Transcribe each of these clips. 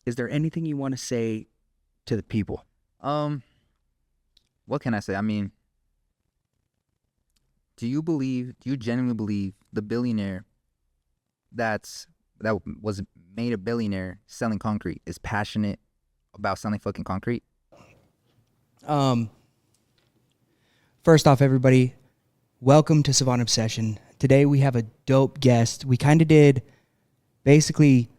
Is there anything you want to say to the people? Um, what can I say? I mean, do you genuinely believe the billionaire that was made a billionaire selling concrete is passionate about selling fucking concrete? Um, First off, everybody, welcome to Savant Obsession. Today we have a dope guest. We kind of did, basically,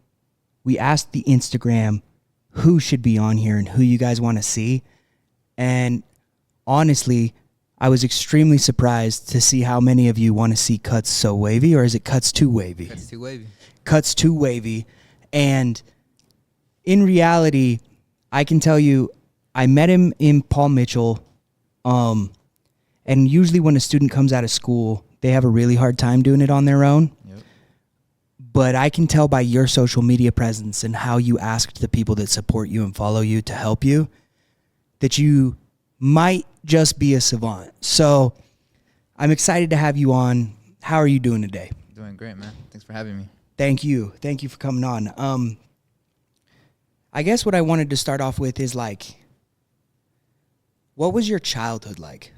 we asked the Instagram who should be on here and who you guys want to see. And honestly, I was extremely surprised to see how many of you want to see Cuts So Wavy, or is it Cuts Too Wavy? That's too wavy. Cuts Too Wavy. And in reality, I can tell you, I met him in Paul Mitchell. And usually when a student comes out of school, they have a really hard time doing it on their own. Yep. But I can tell by your social media presence and how you asked the people that support you and follow you to help you that you might just be a savant. So I'm excited to have you on. How are you doing today? Doing great, man. Thanks for having me. Thank you. Thank you for coming on. I guess what I wanted to start off with is like, what was your childhood like?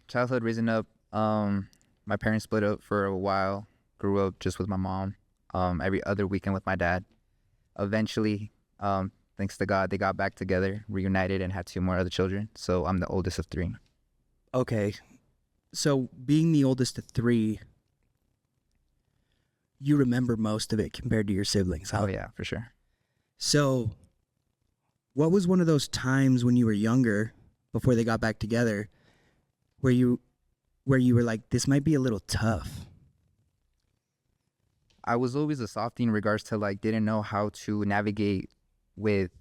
Childhood raising up. My parents split up for a while. Grew up just with my mom. Every other weekend with my dad. Eventually, thanks to God, they got back together, reunited, and had 2 more other children. So I'm the oldest of 3. Okay. So being the oldest of 3, you remember most of it compared to your siblings, huh? Oh yeah, for sure. So what was one of those times when you were younger, before they got back together, where you were like, this might be a little tough? I was always a softie in regards to like didn't know how to navigate with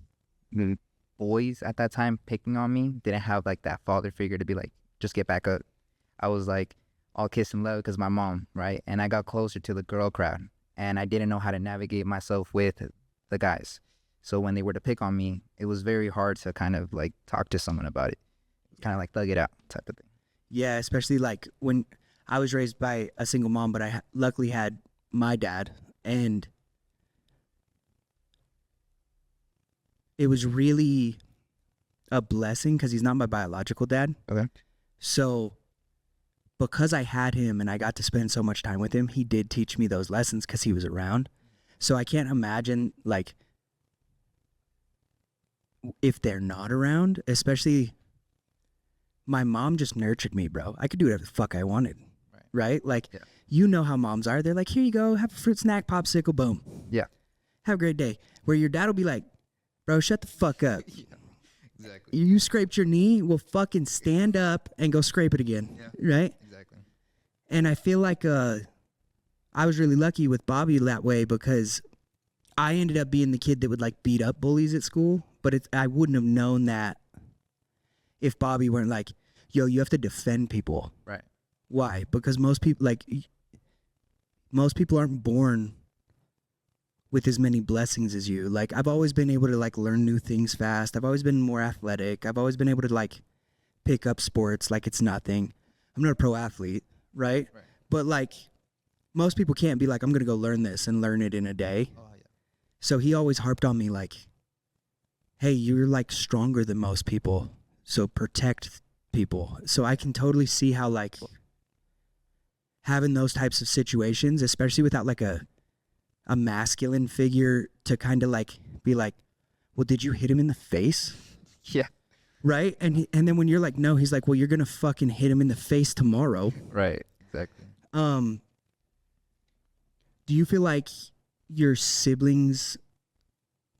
the boys at that time picking on me. Didn't have like that father figure to be like, just get back up. I was like all kiss and love because my mom, right? And I got closer to the girl crowd and I didn't know how to navigate myself with the guys. So when they were to pick on me, it was very hard to kind of like talk to someone about it. Kind of like thug it out type of thing. Yeah, especially like when I was raised by a single mom, but I luckily had my dad, and it was really a blessing because he's not my biological dad. Okay. So because I had him and I got to spend so much time with him, he did teach me those lessons because he was around. So I can't imagine like if they're not around, especially my mom just nurtured me, bro. I could do whatever the fuck I wanted. Right? Like, Yeah. you know how moms are. They're like, here you go, have a fruit snack, popsicle, boom. Yeah. Have a great day. Where your dad will be like, bro, shut the fuck up. Yeah. Exactly. You scraped your knee, well, fucking stand up and go scrape it again. Yeah. Right? Exactly. And I feel like I was really lucky with Bobby that way because I ended up being the kid that would like beat up bullies at school, but I wouldn't have known that if Bobby weren't like, yo, you have to defend people. Right. Why? Because most people aren't born with as many blessings as you. Like, I've always been able to like learn new things fast. I've always been more athletic. I've always been able to like pick up sports like it's nothing. I'm not a pro athlete, right? But like most people can't be like, I'm going to go learn this and learn it in a day. Oh yeah. So he always harped on me like, hey, you're like stronger than most people. So protect people. So I can totally see how like having those types of situations, especially without like a masculine figure to kind of like be like, well, did you hit him in the face? Yeah. Right? And then when you're like, no, he's like, well, you're going to fucking hit him in the face tomorrow. Right. Exactly. Do you feel like your siblings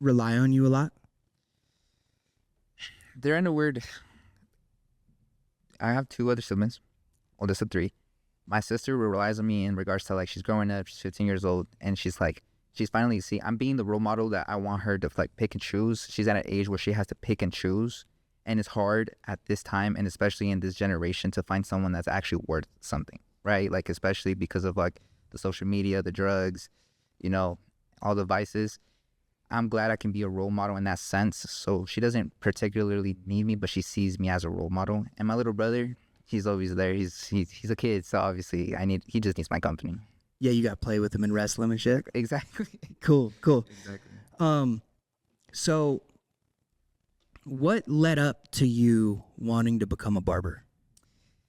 rely on you a lot? They're in a weird. I have 2 other siblings, oldest of 3. My sister relies on me in regards to like she's growing up, she's 15 years old, and she's finally I'm being the role model that I want her to like pick and choose. She's at an age where she has to pick and choose, and it's hard at this time, and especially in this generation, to find someone that's actually worth something, right? Like especially because of like the social media, the drugs, all the vices. I'm glad I can be a role model in that sense. So she doesn't particularly need me, but she sees me as a role model. And my little brother, he's always there. He's a kid, so obviously he just needs my company. Yeah, you got to play with them and wrestle them and shit. Exactly. Cool. Exactly. So what led up to you wanting to become a barber?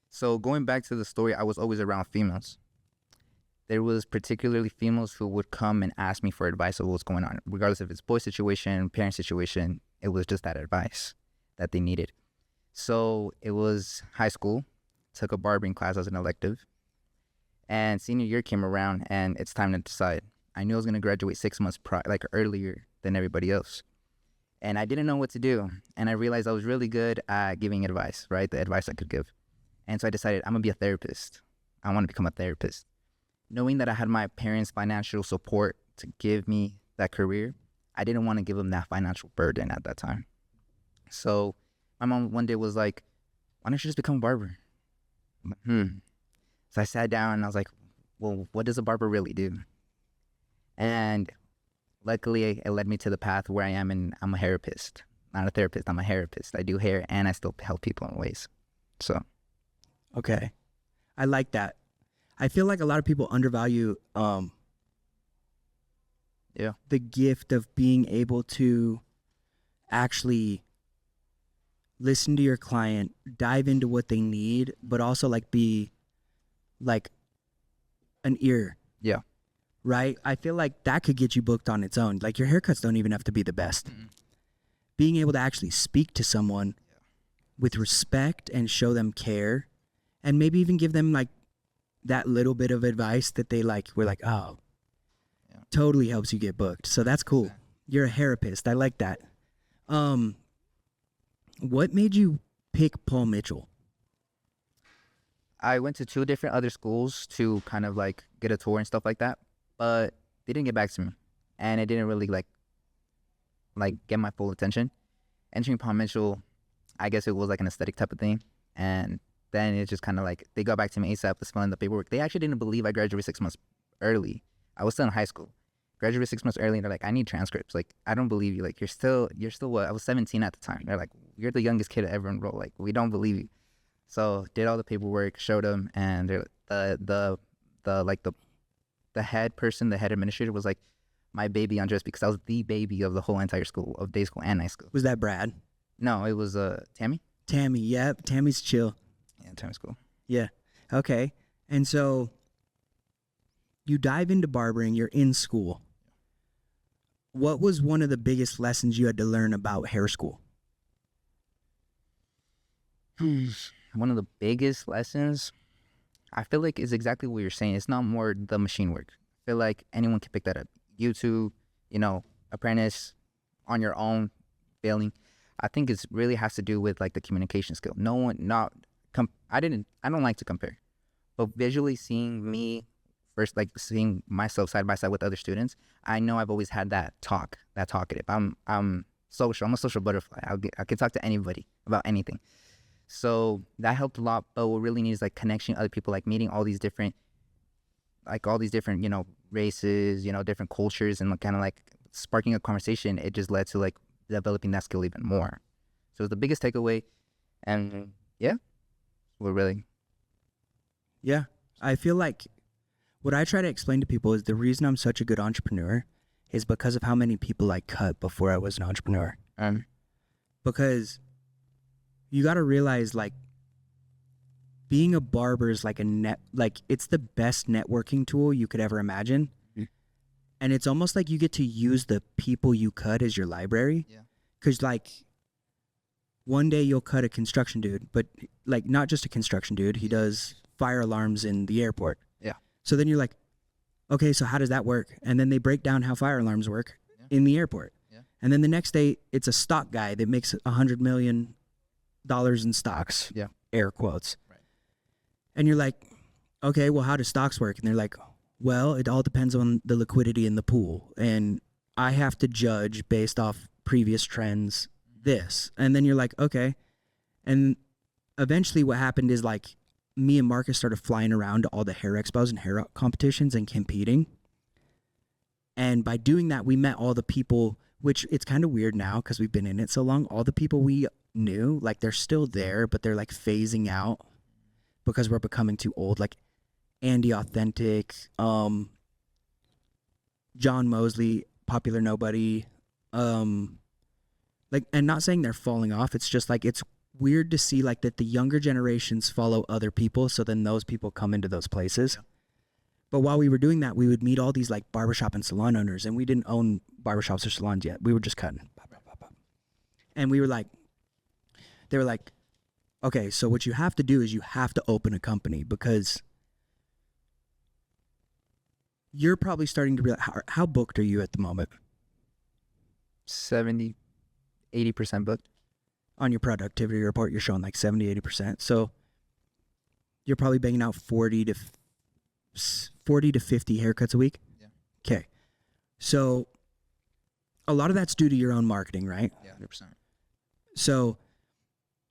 So going back to the story, I was always around females. There was particularly females who would come and ask me for advice of what's going on, regardless if it's boy situation, parent situation. It was just that advice that they needed. So it was high school, took a barbering class as an elective, and senior year came around, and it's time to decide. I knew I was going to graduate 6 months earlier than everybody else, and I didn't know what to do. And I realized I was really good at giving advice, right? The advice I could give. And so I decided I'm going to be a therapist. I want to become a therapist. Knowing that I had my parents' financial support to give me that career, I didn't want to give them that financial burden at that time. So my mom one day was like, why don't you just become a barber? I'm like, So I sat down and I was like, well, what does a barber really do? And luckily, it led me to the path where I am, and I'm a hairapist. Not a therapist, I'm a hairapist. I do hair and I still help people in ways. So. Okay. I like that. I feel like a lot of people undervalue the gift of being able to actually listen to your client, dive into what they need, but also like be like an ear. Yeah. Right? I feel like that could get you booked on its own. Like your haircuts don't even have to be the best. Mm-hmm. Being able to actually speak to someone with respect and show them care, and maybe even give them like that little bit of advice that they like, we're like, oh, totally helps you get booked. So that's cool. You're a therapist. I like that. What made you pick Paul Mitchell? I went to 2 different other schools to kind of like get a tour and stuff like that, but they didn't get back to me, and it didn't really like get my full attention. Entering Paul Mitchell, I guess it was like an aesthetic type of thing, and then it just kind of like, they got back to me ASAP to fill in the paperwork. They actually didn't believe I graduated 6 months early. I was still in high school. Graduated 6 months early, and they're like, I need transcripts. Like, I don't believe you. Like, you're still what? I was 17 at the time. They're like, you're the youngest kid to ever enroll. Like, we don't believe you. So did all the paperwork, showed them, and they're the head person, the head administrator was like my baby on dress, because I was the baby of the whole entire school, of day school and night school. Was that Brad? No, it was Tammy. Tammy, yeah. Tammy's chill. Yeah, Tammy's cool. Yeah. Okay. And so you dive into barbering, you're in school. What was one of the biggest lessons you had to learn about hair school? One of the biggest lessons, I feel like, is exactly what you're saying. It's not more the machine work. I feel like anyone can pick that up. YouTube, apprentice, on your own, failing. I think it really has to do with like the communication skill. I don't like to compare, but visually seeing me first, like seeing myself side by side with other students, I know I've always had that talkative. I'm social. I'm a social butterfly. I can talk to anybody about anything. So that helped a lot. But what really needs is like connection other people, like meeting all these different races, different cultures, and kind of like sparking a conversation. It just led to like developing that skill even more. So it's the biggest takeaway. And yeah, yeah, I feel like what I try to explain to people is the reason I'm such a good entrepreneur is because of how many people I cut before I was an entrepreneur. Because you got to realize, like, being a barber is like it's the best networking tool you could ever imagine. Mm-hmm. And it's almost like you get to use the people you cut as your library. Yeah. Because like one day you'll cut a construction dude, but like not just a construction dude. He does fire alarms in the airport. Yeah. So then you're like, okay, so how does that work? And then they break down how fire alarms work in the airport. Yeah. And then the next day it's a stock guy that makes $100 million in stocks. Yeah. Air quotes. Right. And you're like, okay, well, how do stocks work? And they're like, well, it all depends on the liquidity in the pool. And I have to judge based off previous trends this. And then you're like, okay. And eventually what happened is like me and Marcus started flying around to all the hair expos and hair competitions and competing. And by doing that, we met all the people, which it's kind of weird now because we've been in it so long. All the people we knew, like they're still there, but they're like phasing out because we're becoming too old. Like Andy Authentic, John Mosley, Popular Nobody, like, and not saying they're falling off. It's just like, it's weird to see like that the younger generations follow other people. So then those people come into those places. Yeah. But while we were doing that, we would meet all these like barbershop and salon owners, and we didn't own barbershops or salons yet. We were just cutting. And we were like, they were like, okay, so what you have to do is you have to open a company, because you're probably starting to realize, how booked are you at the moment? 70, 80% booked. On your productivity report, you're showing like 70, 80%. So you're probably banging out 40 to 50 haircuts a week. Yeah. Okay. So a lot of that's due to your own marketing, right? Yeah, 100%. So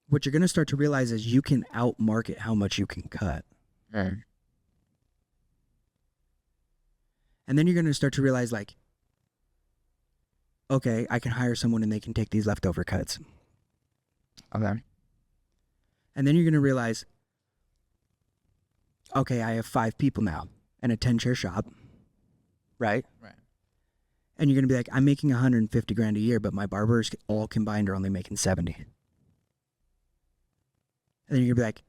what you're going to start to realize is you can outmarket how much you can cut. Right. And then you're going to start to realize, like, okay, I can hire someone and they can take these leftover cuts. Okay. And then you're going to realize, okay, I have 5 people now and a 10-chair shop, right? Right. And you're going to be like, I'm making 150 grand a year, but my barbers all combined are only making 70. And then you're going to be like,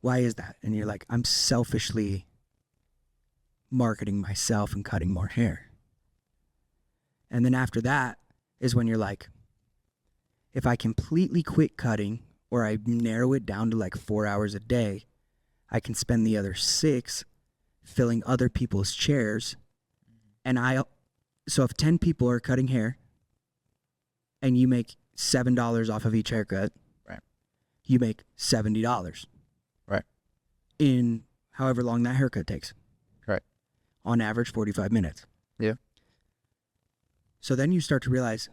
why is that? And you're like, I'm selfishly marketing myself and cutting more hair. And then after that is when you're like, if I completely quit cutting, or I narrow it down to like 4 hours a day, I can spend the other 6 filling other people's chairs. And so if 10 people are cutting hair and you make $7 off of each haircut, right, you make $70. Right. In however long that haircut takes. Right. On average, 45 minutes. Yeah. So then you start to realize,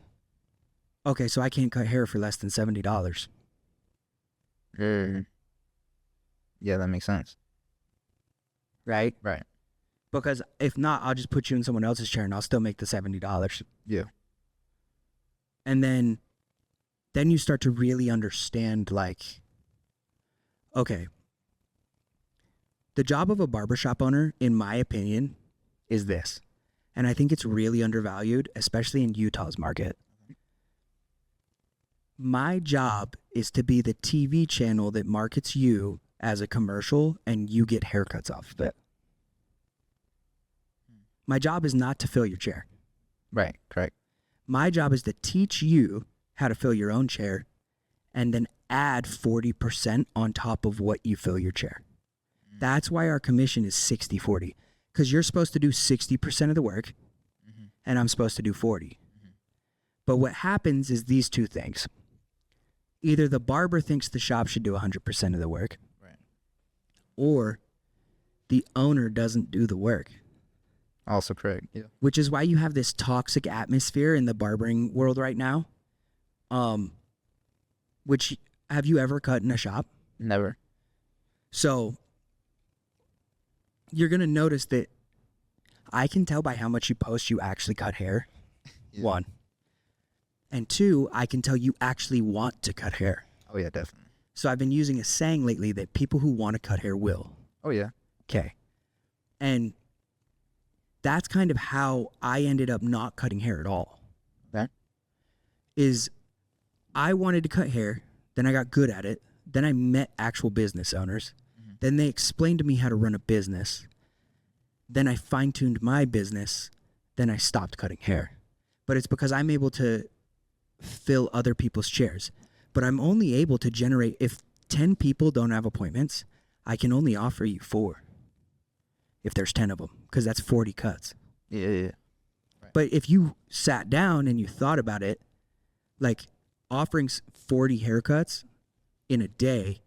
okay, so I can't cut hair for less than $70. Yeah, that makes sense. Right? Right. Because if not, I'll just put you in someone else's chair and I'll still make the $70. Yeah. And then you start to really understand, like, okay, the job of a barbershop owner, in my opinion, is this. And I think it's really undervalued, especially in Utah's market. My job is to be the TV channel that markets you as a commercial and you get haircuts off of it. My job is not to fill your chair. Right, correct. My job is to teach you how to fill your own chair and then add 40% on top of what you fill your chair. That's why our commission is 60-40, because you're supposed to do 60% of the work and I'm supposed to do 40. But what happens is these two things. Either the barber thinks the shop should do 100% of the work, right, or the owner doesn't do the work. Also correct. Yeah. Which is why you have this toxic atmosphere in the barbering world right now. Which, have you ever cut in a shop? Never. So you're going to notice that I can tell by how much you post you actually cut hair. Yeah. 1. And 2, I can tell you actually want to cut hair. Oh, yeah, definitely. So I've been using a saying lately that people who want to cut hair will. Oh, yeah. Okay. And that's kind of how I ended up not cutting hair at all. Okay. Is I wanted to cut hair, then I got good at it, then I met actual business owners, then they explained to me how to run a business, then I fine-tuned my business, then I stopped cutting hair. But it's because I'm able to fill other people's chairs. But I'm only able to generate, if 10 people don't have appointments, I can only offer you 4. If there's 10 of them, because that's 40 cuts. Yeah. Right. But if you sat down and you thought about it, like offering 40 haircuts in a day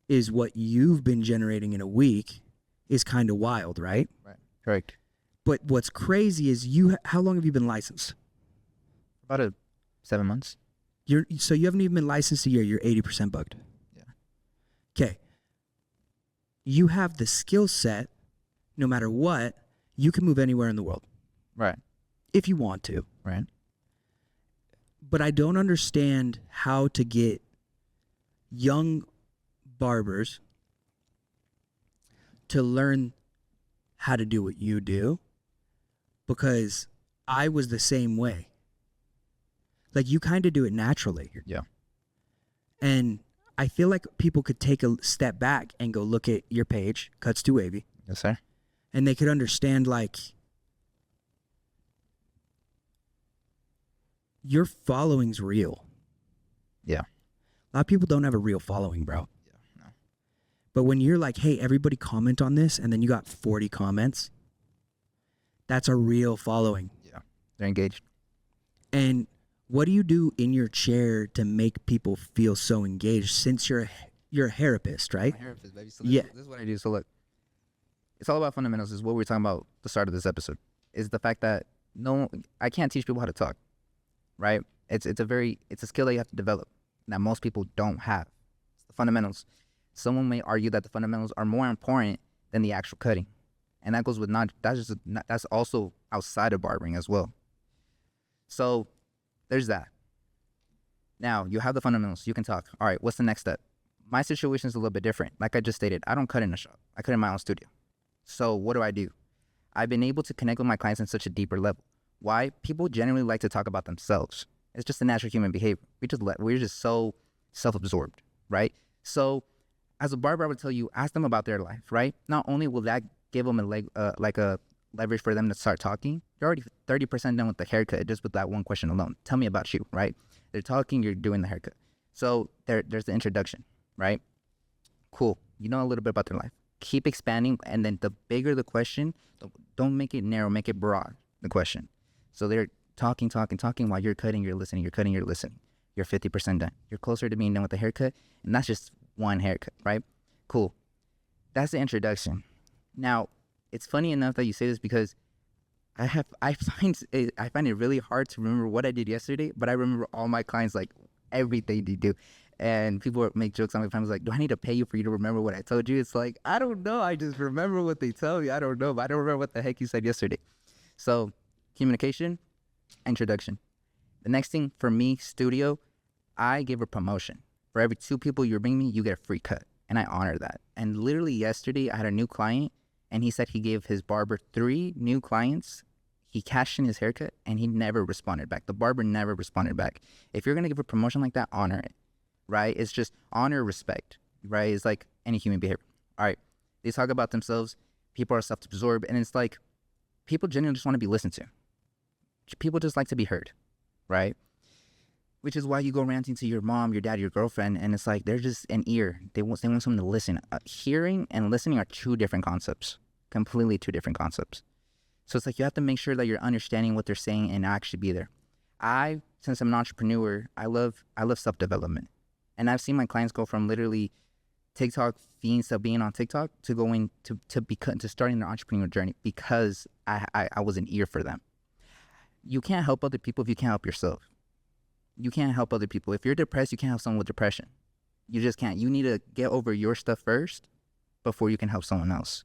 is what you've been generating in a week is kind of wild, right? Right. Correct. But what's crazy is how long have you been licensed? About 7 months. So you haven't even been licensed a year. You're 80% booked. Yeah. Okay. You have the skill set. No matter what, you can move anywhere in the world. Right. If you want to. Right. But I don't understand how to get young barbers to learn how to do what you do, because I was the same way. Like, you kind of do it naturally. Yeah. And I feel like people could take a step back and go look at your page, Cuts Too Wavy. Yes, sir. And they could understand, like, your following's real. Yeah. A lot of people don't have a real following, bro. Yeah. No. But when you're like, hey, everybody comment on this, and then you got 40 comments, that's a real following. Yeah. They're engaged. And what do you do in your chair to make people feel so engaged, since you're a therapist, right? I'm a therapist, baby. So Yeah. This is what I do. So look, it's all about fundamentals. Is what we were talking about at the start of this episode. Is the fact that I can't teach people how to talk, right? It's a skill that you have to develop that most people don't have. It's the fundamentals. Someone may argue that the fundamentals are more important than the actual cutting, and that goes with that's also outside of barbering as well. So there's that. Now you have the fundamentals. You can talk. All right, what's the next step? My situation is a little bit different. Like I just stated, I don't cut in a shop. I cut in my own studio. So what do? I've been able to connect with my clients on such a deeper level. Why? People generally like to talk about themselves. It's just a natural human behavior. We're just so self-absorbed, right? So as a barber, I would tell you, ask them about their life, right? Not only will that give them a leverage for them to start talking, you're already 30% done with the haircut just with that one question alone. Tell me about you, right? They're talking, you're doing the haircut. So there's the introduction, right? Cool. You know a little bit about their life. Keep expanding, and then the bigger the question, don't make it narrow, make it broad, the question. So they're talking while you're cutting, you're listening, you're cutting, you're listening. You're 50% done. You're closer to being done with the haircut, and that's just one haircut, right? Cool. That's the introduction. Now, it's funny enough that you say this because I find it really hard to remember what I did yesterday, but I remember all my clients, like everything they do. And people make jokes on my times like, do I need to pay you for you to remember what I told you? It's like, I don't know. I just remember what they tell me. I don't know, but I don't remember what the heck you said yesterday. So communication, introduction. The next thing for me, studio, I give a promotion. For every 2 people you bring me, you get a free cut. And I honor that. And literally yesterday, I had a new client, and he said he gave his barber 3 new clients. He cashed in his haircut, and he never responded back. The barber never responded back. If you're going to give a promotion like that, honor it, right? It's just honor, respect, right? It's like any human behavior. All right. They talk about themselves. People are self-absorbed, and it's like people genuinely just want to be listened to. People just like to be heard, right? Which is why you go ranting to your mom, your dad, your girlfriend, and it's like they're just an ear. They want someone to listen. Hearing and listening are 2 different concepts, completely 2 different concepts. So it's like you have to make sure that you're understanding what they're saying and actually be there. Since I'm an entrepreneur, I love self-development, and I've seen my clients go from literally TikTok fiends to being on TikTok to going to starting their entrepreneurial journey because I was an ear for them. You can't help other people if you can't help yourself. You can't help other people. If you're depressed, you can't help someone with depression. You just can't. You need to get over your stuff first before you can help someone else.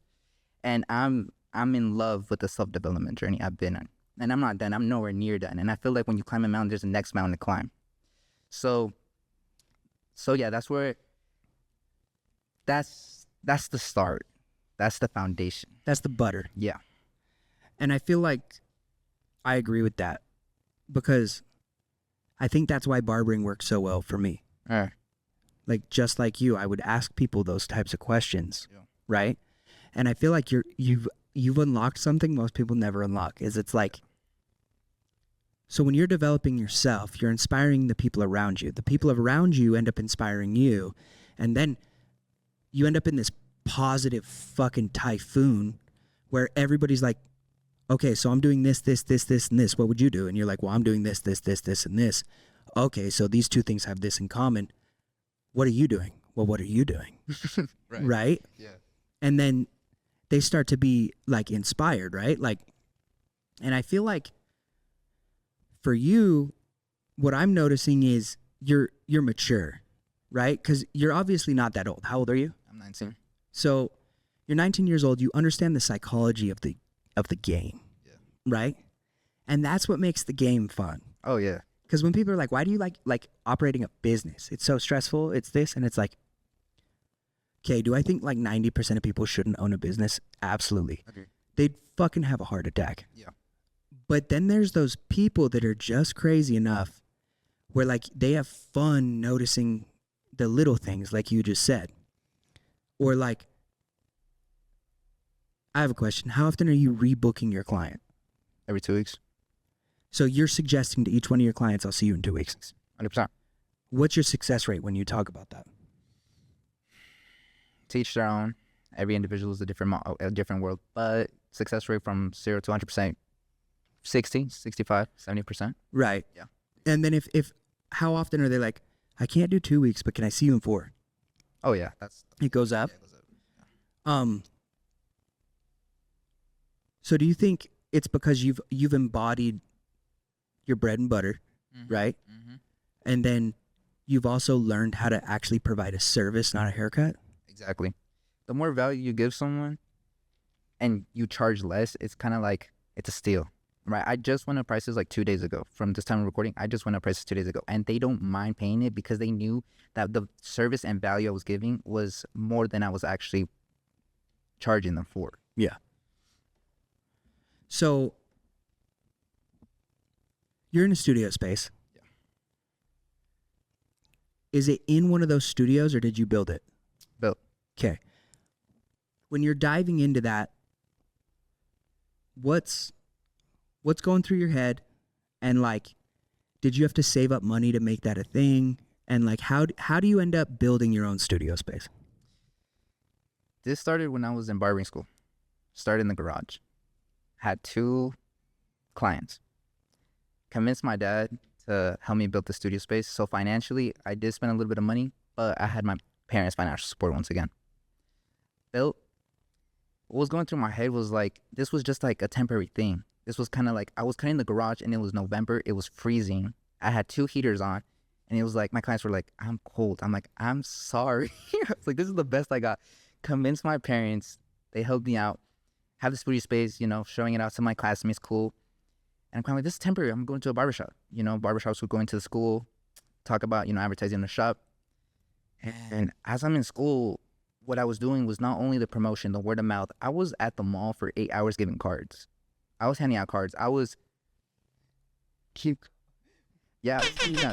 And I'm in love with the self-development journey I've been on. And I'm not done. I'm nowhere near done. And I feel like when you climb a mountain, there's a next mountain to climb. So yeah, that's the start. That's the foundation. That's the butter. Yeah. And I feel like I agree with that, because I think that's why barbering works so well for me. Like, just like you, I would ask people those types of questions, right? And I feel like you've unlocked something most people never unlock. It's like, so when you're developing yourself, you're inspiring the people around you. The people around you end up inspiring you, and then you end up in this positive fucking typhoon where everybody's like, okay, so I'm doing this, and this. What would you do? And you're like, well, I'm doing this, and this. Okay, so these 2 things have this in common. What are you doing? Well, what are you doing? Right? Yeah. And then they start to be like inspired, right? Like, and I feel like for you, what I'm noticing is you're mature, right? Because you're obviously not that old. How old are you? I'm 19. So you're 19 years old. You understand the psychology of the game, right? And that's what makes the game fun. Oh yeah. Because when people are like, why do you like operating a business? It's so stressful. It's this. And it's like, okay, do I think like 90% of people shouldn't own a business? Absolutely. Okay. they'd fucking have a heart attack. Yeah. But then there's those people that are just crazy enough where like they have fun noticing the little things like you just said. Or like, I have a question. How often are you rebooking your client? Every 2 weeks. So you're suggesting to each one of your clients, I'll see you in 2 weeks. 100%. What's your success rate when you talk about that? To each their own. Every individual is a different world. But success rate from 0 to 100%, 60, 65, 70%. Right. Yeah. And then if how often are they like, I can't do 2 weeks, but can I see you in 4? Oh, yeah. It goes up. Yeah, it goes up. Yeah. So do you think it's because you've embodied your bread and butter, right? Mm-hmm. And then you've also learned how to actually provide a service, not a haircut? Exactly. The more value you give someone and you charge less, it's kind of like it's a steal, right? I just went up prices like 2 days ago. From this time of recording, I just went up prices 2 days ago. And they don't mind paying it because they knew that the service and value I was giving was more than I was actually charging them for. Yeah. So you're in a studio space. Yeah. Is it in one of those studios or did you build it? Built. Okay. When you're diving into that, what's going through your head, and like, did you have to save up money to make that a thing? And like, how do you end up building your own studio space? This started when I was in barbering school. Started in the garage. Had 2 clients. Convinced my dad to help me build the studio space. So financially, I did spend a little bit of money, but I had my parents' financial support once again. Built. What was going through my head was like, this was just like a temporary thing. This was kind of like, I was cutting the garage and it was November. It was freezing. I had 2 heaters on. And it was like, my clients were like, I'm cold. I'm like, I'm sorry. I was like, this is the best I got. Convinced my parents. They helped me out. Have the studio space, showing it out to my classmates, cool. And I'm kind of like, this is temporary. I'm going to a barbershop. Barbershops would go into the school, talk about, advertising in the shop. And as I'm in school, what I was doing was not only the promotion, the word of mouth. I was at the mall for 8 hours giving cards. I was handing out cards. I was handing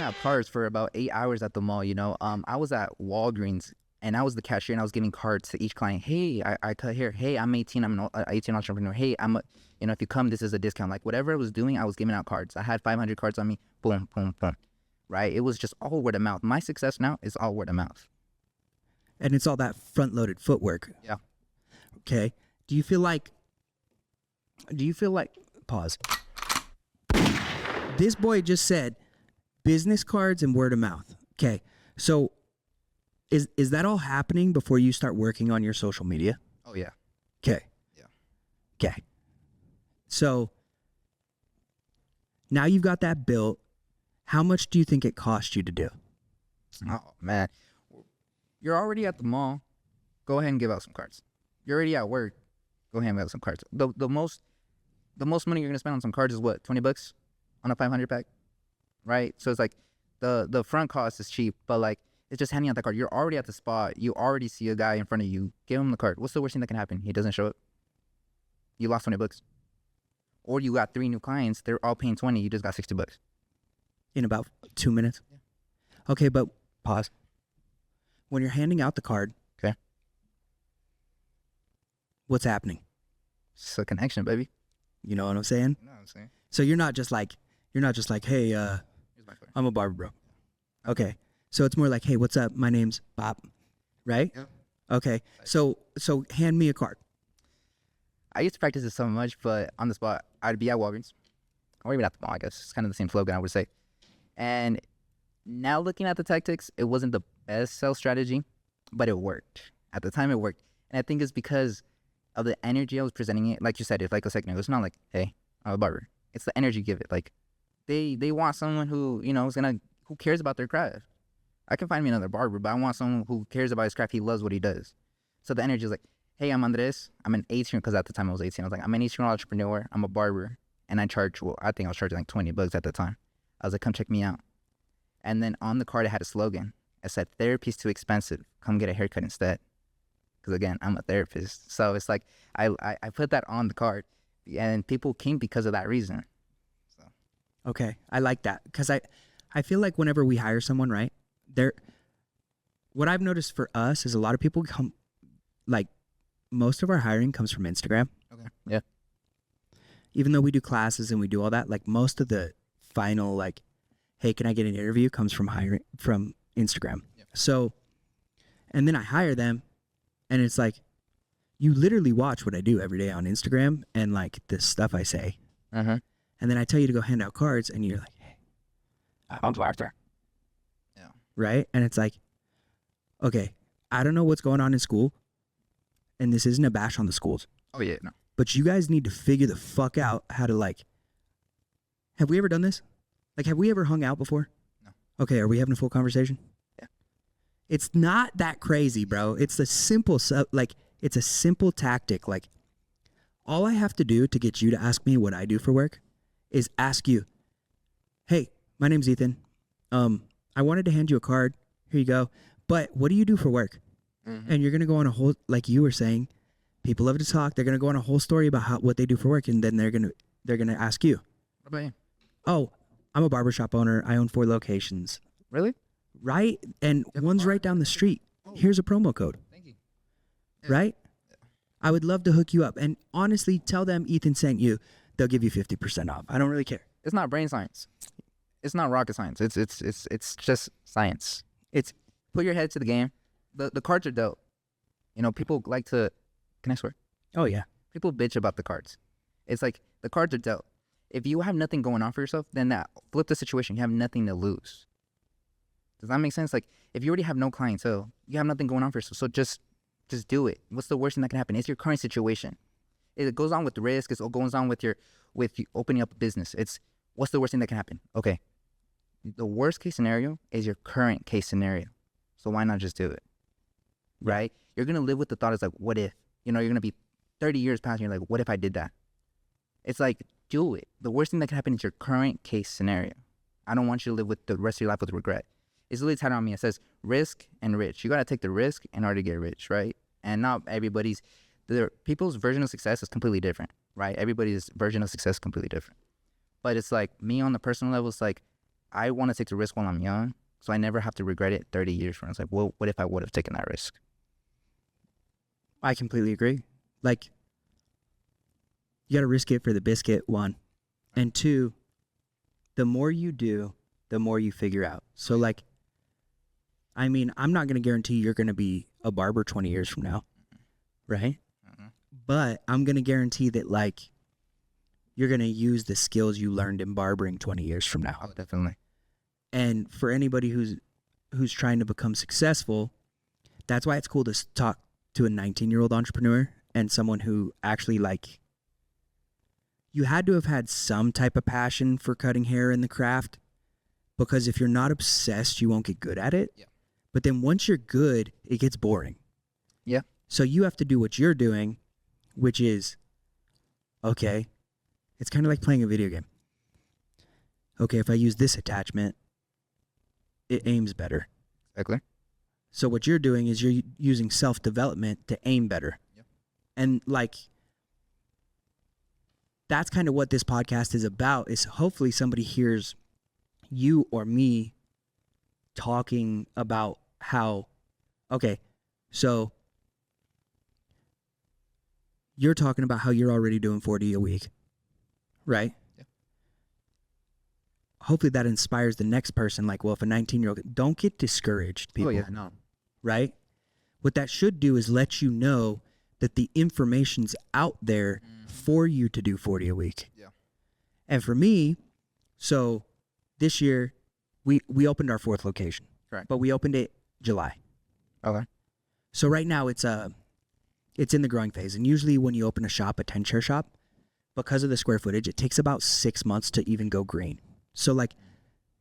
out cards for about 8 hours at the mall, I was at Walgreens. And I was the cashier, and I was giving cards to each client. Hey, I cut hair. Hey, I'm 18. I'm an 18 entrepreneur. Hey, if you come, this is a discount. Like, whatever I was doing, I was giving out cards. I had 500 cards on me. Boom, boom, boom. Right? It was just all word of mouth. My success now is all word of mouth. And it's all that front-loaded footwork. Yeah. Okay. Do you feel like, pause. This boy just said business cards and word of mouth. Okay. So, Is that all happening before you start working on your social media? Oh, yeah. Okay. Yeah. Okay. So now you've got that built. How much do you think it cost you to do? Oh, man. You're already at the mall. Go ahead and give out some cards. You're already at work. Go ahead and give out some cards. The most money you're going to spend on some cards is what? $20 on a 500 pack? Right? So it's like the front cost is cheap, but like, it's just handing out the card. You're already at the spot. You already see a guy in front of you. Give him the card. What's the worst thing that can happen? He doesn't show up. You lost $20. Or you got 3 new clients. They're all paying $20. You just got $60. In about 2 minutes? Yeah. Okay, but pause. When you're handing out the card, okay, what's happening? It's a connection, baby. You know what I'm saying? You know what I'm saying? So you're not just like, hey, Here's my card. I'm a barber, bro. Okay. So it's more like, hey, what's up? My name's Bob, right? Yeah. Okay. So hand me a card. I used to practice this so much, but on the spot, I'd be at Walgreens, or even at the mall, I guess. It's kind of the same slogan, I would say. And now looking at the tactics, it wasn't the best sales strategy, but it worked. At the time, it worked. And I think it's because of the energy I was presenting it. Like you said, like a second ago, it's not like, hey, I'm a barber. It's the energy you give it. Like, they want someone who, who cares about their craft. I can find me another barber, but I want someone who cares about his craft. He loves what he does. So the energy is like, hey, I'm Andres. I'm an 18, because at the time I was 18. I was like, I'm an 18-year-old entrepreneur. I'm a barber. And I think I was charging like $20 at the time. I was like, come check me out. And then on the card, it had a slogan. It said, therapy's too expensive. Come get a haircut instead. because again, I'm a therapist. So it's like I put that on the card, and people came because of that reason. So Okay, I like that because I feel like whenever we hire someone, right, what I've noticed for us is a lot of people come, like, most of our hiring comes from Instagram. okay, yeah, Even though we do classes and we do all that, like most of the final, like, hey, can I get an interview, comes from Instagram. Yep. So, and then I hire them, and it's like, you literally watch what I do every day on Instagram and like the stuff I say, uh-huh, and then I tell you to go hand out cards, and you're like, hey, I'm Barber. yeah, Right? And it's like, okay, I don't know what's going on in school, and this isn't a bash on the schools, oh yeah, no, but you guys need to figure the fuck out how to, like, have we ever done this? Like, have we ever hung out before? No. Okay, are we having a full conversation? Yeah. It's not that crazy, bro. It's the simple stuff. Like, it's a simple tactic. Like, all I have to do to get you to ask me what I do for work is ask you, hey, my name's Ethan. I wanted to hand you a card. Here you go. But what do you do for work? mm-hmm. And you're going to go on a whole, like you were saying, people love to talk. They're going to go on a whole story about what they do for work. And then they're going to ask you, What about you? oh, I'm a barbershop owner. I own 4 locations. Really? Right? And one's right down the street. Here's a promo code. Thank you. Right? I would love to hook you up. And honestly, tell them Ethan sent you. They'll give you 50% off. I don't really care. It's not brain science. It's not rocket science. It's just science. It's put your head to the game. The cards are dope. You know, people like to. Can I swear? Oh, yeah. People bitch about the cards. It's like the cards are dope. If you have nothing going on for yourself, then that flip the situation. You have nothing to lose. Does that make sense? Like if you already have no clientele, you have nothing going on for yourself. So just do it. What's the worst thing that can happen? It's your current situation. It goes on with the risk. It goes on with you opening up a business. It's what's the worst thing that can happen? Okay. The worst case scenario is your current case scenario. So why not just do it? Right? You're going to live with the thought is like, what if? You know, you're going to be 30 years past and you're like, what if I did that? It's like, do it. The worst thing that can happen is your current case scenario. I don't want you to live with the rest of your life with regret. It's literally tied on me. It says risk and rich. You got to take the risk in order to get rich, right? And not people's version of success is completely different, right? Everybody's version of success is completely different. But it's like me on the personal level, it's like, I want to take the risk while I'm young, so I never have to regret it 30 years from now. It's like, well, what if I would have taken that risk? I completely agree. Like, you got to risk it for the biscuit, 1. And 2, the more you do, the more you figure out. So, like, I mean, I'm not going to guarantee you're going to be a barber 20 years from now, right? Mm-hmm. But I'm going to guarantee that, like, you're going to use the skills you learned in barbering 20 years from now. Oh, definitely. And for anybody who's trying to become successful, that's why it's cool to talk to a 19-year-old entrepreneur and someone who actually, like, you had to have had some type of passion for cutting hair in the craft, because if you're not obsessed, you won't get good at it. Yeah. But then once you're good, it gets boring. Yeah. So you have to do what you're doing, which is, okay, it's kind of like playing a video game. Okay, if I use this attachment, it aims better. Exactly. So what you're doing is you're using self-development to aim better. Yep. And like, that's kind of what this podcast is about, is hopefully somebody hears you or me talking about how, okay, so you're talking about how you're already doing 40 a week, right? Yeah. Hopefully that inspires the next person. Like, well, if a 19-year-old, don't get discouraged, people. Oh, yeah, no. Right? What that should do is let you know that the information's out there for you to do 40 a week. Yeah. And for me, so this year we opened our 4th location. Correct. But we opened it July. Okay. So right now it's in the growing phase. And usually when you open a 10-chair shop, because of the square footage, it takes about 6 months to even go green. So like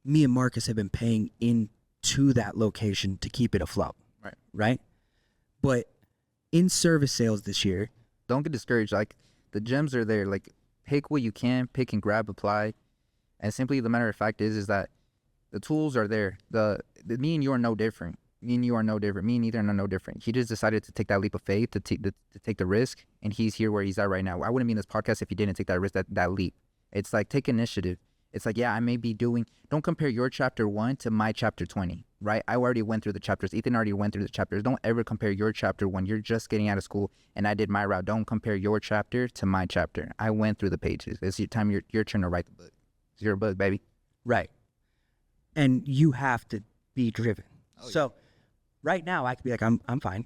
me and Marcus have been paying into that location to keep it afloat. Right. Right? But in service sales this year, Don't get discouraged. Like, the gems are there. Like, pick what you can, pick and grab, apply. And simply the matter of fact is that the tools are there. The me and you are no different. Me and you are no different. Me and Ethan are no different. He just decided to take that leap of faith, to take the risk, and he's here where he's at right now. I wouldn't be in this podcast if he didn't take that risk, that leap. It's like, take initiative. It's like, yeah, I may be doing, don't compare your chapter 1 to my chapter 20, right? I already went through the chapters. Ethan already went through the chapters. Don't ever compare your chapter 1. You're just getting out of school, and I did my route. Don't compare your chapter to my chapter. I went through the pages. It's your time, your turn to write the book. It's your book, baby. Right. And you have to be driven. Oh, yeah. So right now I could be like, I'm fine.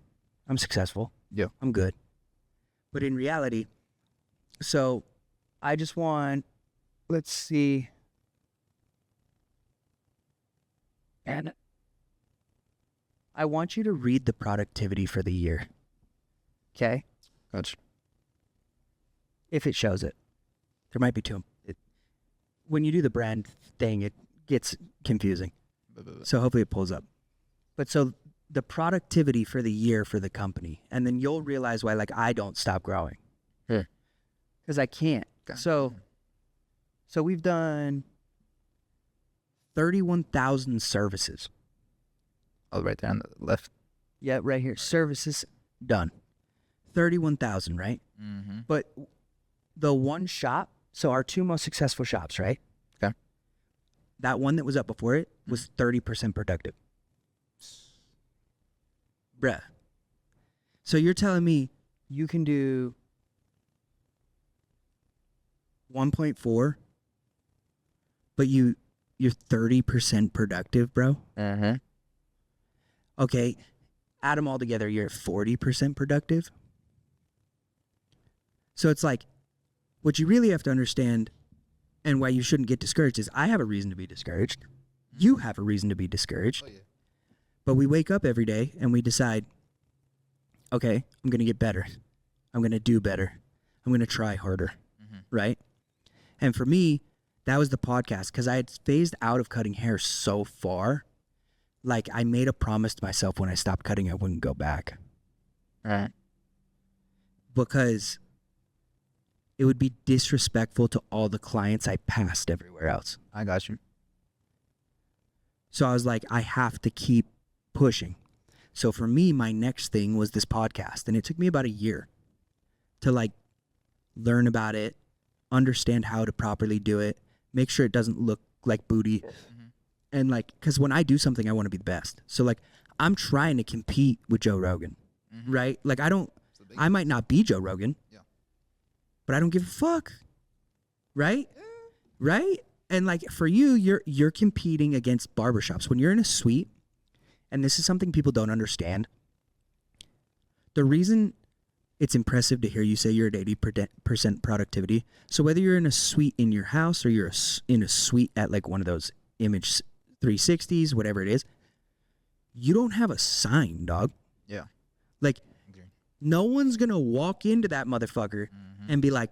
I'm successful. Yeah. I'm good. But in reality, so I just want, let's see. And I want you to read the productivity for the year. Okay? Gotcha. If it shows it. There might be two. When you do the brand thing, it gets confusing. So hopefully it pulls up. But so the productivity for the year for the company, and then you'll realize why, like, I don't stop growing. Here. Because I can't. Okay. So we've done 31,000 services. Oh, right there on the left. Yeah, right here. Services done. 31,000, right? Mm-hmm. But the one shop, so our two most successful shops, right? Okay. That one that was up before it was 30% productive. Bruh. So you're telling me you can do 1.4, but you're 30% productive, bro? Mm-hmm. Okay. Add them all together, you're at 40% productive. So it's like, what you really have to understand and why you shouldn't get discouraged is I have a reason to be discouraged. You have a reason to be discouraged. Oh, yeah. But we wake up every day and we decide, okay, I'm going to get better. I'm going to do better. I'm going to try harder. Mm-hmm. Right? And for me, that was the podcast because I had phased out of cutting hair so far. Like, I made a promise to myself when I stopped cutting, I wouldn't go back. Right. Because it would be disrespectful to all the clients I passed everywhere else. I got you. So I was like, I have to keep pushing. So for me, my next thing was this podcast. And it took me about a year to like learn about it, understand how to properly do it, make sure it doesn't look like booty. Mm-hmm. And like, because when I do something, I want to be the best. So like, I'm trying to compete with Joe Rogan, Mm-hmm. right? Like, I might not be Joe Rogan, Yeah. but I don't give a fuck, right? Yeah. Right? And like for you, you're competing against barbershops. When you're in a suite, and this is something people don't understand, the reason it's impressive to hear you say you're at 80% productivity. So whether you're in a suite in your house or you're in a suite at like one of those image 360s, whatever it is, you don't have a sign, dog. Yeah. Like, Okay. no one's going to walk into that motherfucker Mm-hmm. and be like,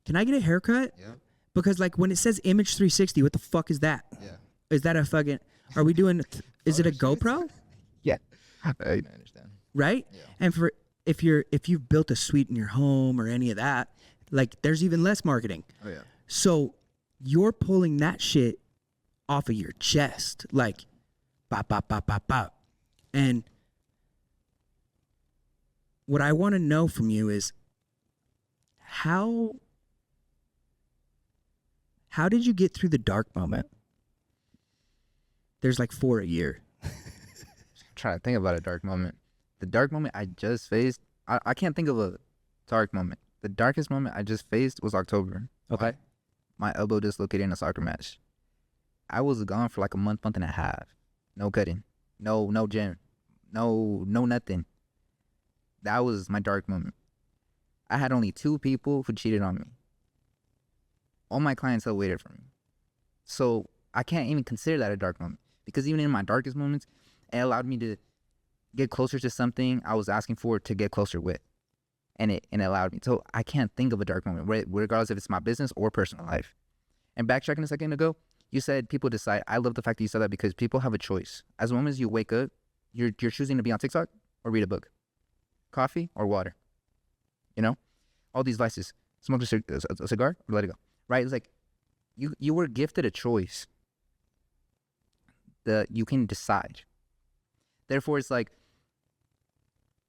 can I get a haircut? Yeah. Because like when it says image 360, what the fuck is that? Yeah. Is that a fucking, are we doing, is it a GoPro? Yeah. I understand. Right? Yeah. And for, if you've built a suite in your home or any of that, like there's even less marketing. Oh, yeah. So you're pulling that shit off of your chest, like bop, bop, bop, bop, bop. And what I want to know from you is how did you get through the dark moment? There's like 4 a year. Trying to think about a dark moment. The dark moment I just faced, I can't think of a dark moment. The darkest moment I just faced was October. Okay. My elbow dislocated in a soccer match. I was gone for like a month and a half. No cutting. No gym. No nothing. That was my dark moment. I had only 2 people who cheated on me. All my clientele waited for me. So I can't even consider that a dark moment. Because even in my darkest moments, it allowed me to get closer to something I was asking for to get closer with. And it allowed me. So I can't think of a dark moment, regardless if it's my business or personal life. And backtracking a second ago, you said people decide. I love the fact that you said that because people have a choice. As long as you wake up, you're choosing to be on TikTok or read a book, coffee or water. You know, all these vices. Smoke a cigar or let it go. Right? It's like you were gifted a choice that you can decide. Therefore, it's like